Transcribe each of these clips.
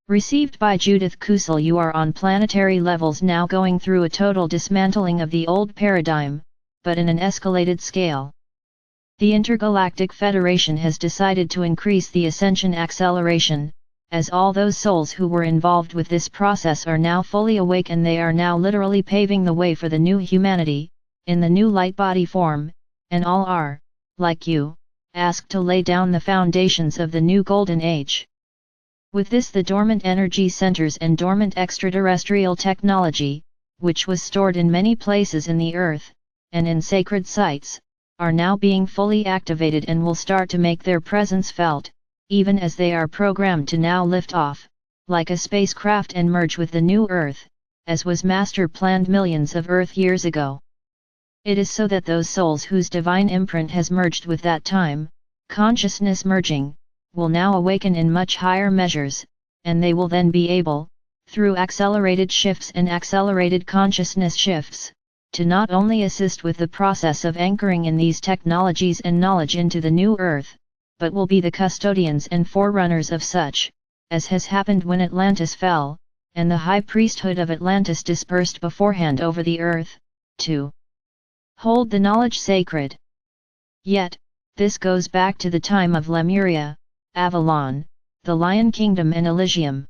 Received by Judith Counsel. You are on planetary levels now going through a total dismantling of the old paradigm, but in an escalated scale. The Intergalactic Federation has decided to increase the ascension acceleration, as all those souls who were involved with this process are now fully awake, and they are now literally paving the way for the new humanity, in the new light body form, and all are, like you, asked to lay down the foundations of the new golden age. With this, the dormant energy centers and dormant extraterrestrial technology, which was stored in many places in the earth, and in sacred sites, are now being fully activated and will start to make their presence felt, even as they are programmed to now lift off, like a spacecraft, and merge with the new earth, as was master planned millions of earth years ago. It is so that those souls whose divine imprint has merged with that time, consciousness merging, will now awaken in much higher measures, and they will then be able, through accelerated shifts and accelerated consciousness shifts, to not only assist with the process of anchoring in these technologies and knowledge into the new earth, but will be the custodians and forerunners of such, as has happened when Atlantis fell, and the high priesthood of Atlantis dispersed beforehand over the earth, to hold the knowledge sacred. Yet, this goes back to the time of Lemuria, Avalon, the Lion Kingdom and Elysium.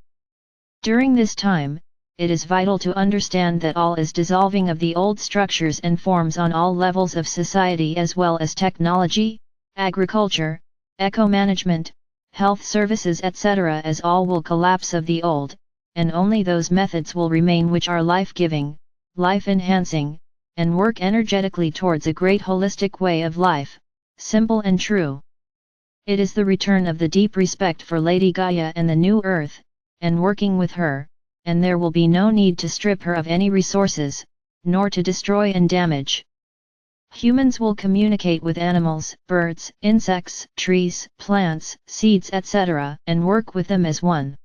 During this time, it is vital to understand that all is dissolving of the old structures and forms on all levels of society, as well as technology, agriculture, eco-management, health services, etc., as all will collapse of the old, and only those methods will remain which are life-giving, life-enhancing, and work energetically towards a great holistic way of life, simple and true. It is the return of the deep respect for Lady Gaia and the new earth, and working with her, and there will be no need to strip her of any resources, nor to destroy and damage. Humans will communicate with animals, birds, insects, trees, plants, seeds, etc., and work with them as one.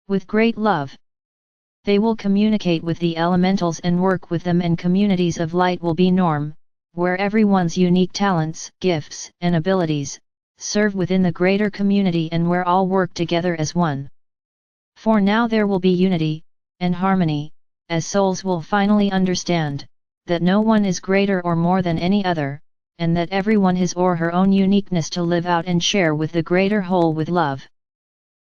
With great love. They will communicate with the elementals and work with them, and communities of light will be norm, where everyone's unique talents, gifts, and abilities serve within the greater community, and where all work together as one. For now there will be unity and harmony, as souls will finally understand that no one is greater or more than any other, and that everyone has or her own uniqueness to live out and share with the greater whole with love.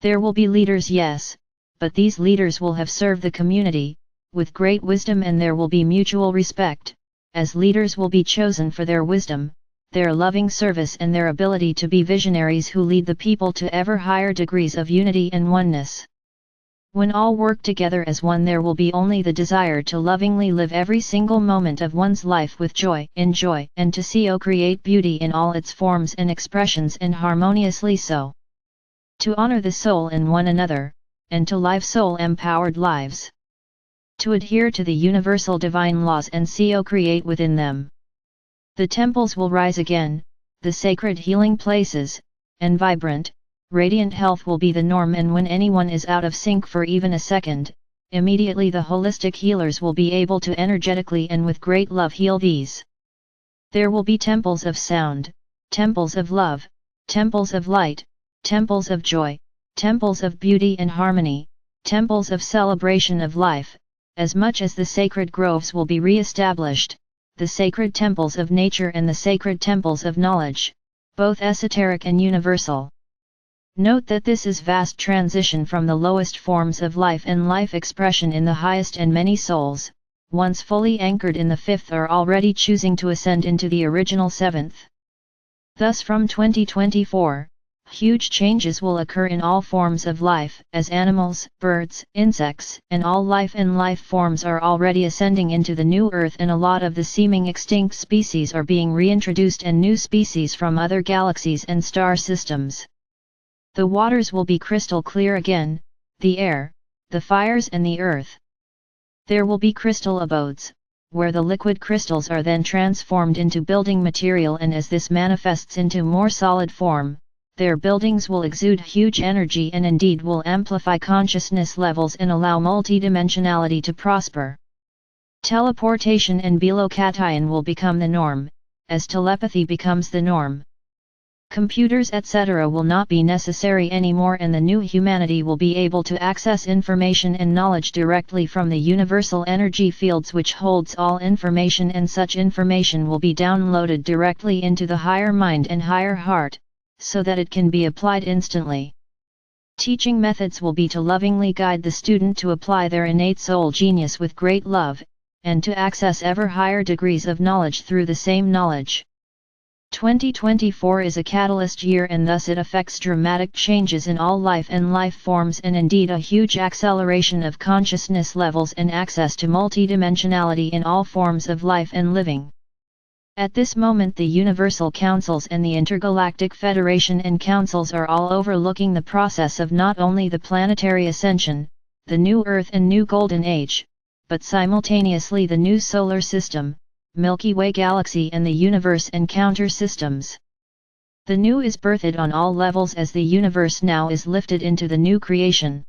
There will be leaders, yes, but these leaders will have served the community with great wisdom, and there will be mutual respect, as leaders will be chosen for their wisdom, their loving service, and their ability to be visionaries who lead the people to ever higher degrees of unity and oneness. When all work together as one, there will be only the desire to lovingly live every single moment of one's life with joy, enjoy, and to see create beauty in all its forms and expressions, and harmoniously so. To honor the soul in one another, and to live soul-empowered lives. To adhere to the universal divine laws and create within them. The temples will rise again, the sacred healing places, and vibrant, radiant health will be the norm, and when anyone is out of sync for even a second, immediately the holistic healers will be able to energetically and with great love heal these. There will be temples of sound, temples of love, temples of light, temples of joy, temples of beauty and harmony, temples of celebration of life, as much as the sacred groves will be re-established, the sacred temples of nature and the sacred temples of knowledge, both esoteric and universal. Note that this is vast transition from the lowest forms of life and life expression in the highest, and many souls, once fully anchored in the fifth, are already choosing to ascend into the original seventh. Thus from 2024, huge changes will occur in all forms of life, as animals, birds, insects, and all life and life forms are already ascending into the new earth, and a lot of the seeming extinct species are being reintroduced, and new species from other galaxies and star systems. The waters will be crystal clear again, the air, the fires, and the earth. There will be crystal abodes, where the liquid crystals are then transformed into building material, and as this manifests into more solid form, their buildings will exude huge energy and indeed will amplify consciousness levels and allow multidimensionality to prosper. Teleportation and bilocation will become the norm, as telepathy becomes the norm. Computers etc. will not be necessary anymore, and the new humanity will be able to access information and knowledge directly from the universal energy fields which holds all information, and such information will be downloaded directly into the higher mind and higher heart, so that it can be applied instantly. Teaching methods will be to lovingly guide the student to apply their innate soul genius with great love, and to access ever higher degrees of knowledge through the same knowledge. 2024 is a catalyst year, and thus it affects dramatic changes in all life and life forms, and indeed a huge acceleration of consciousness levels and access to multidimensionality in all forms of life and living. At this moment, the Universal Councils and the Intergalactic Federation and Councils are all overlooking the process of not only the planetary ascension, the new Earth and new Golden Age, but simultaneously the new solar system, Milky Way galaxy, and the universe and counter systems. The new is birthed on all levels as the universe now is lifted into the new creation.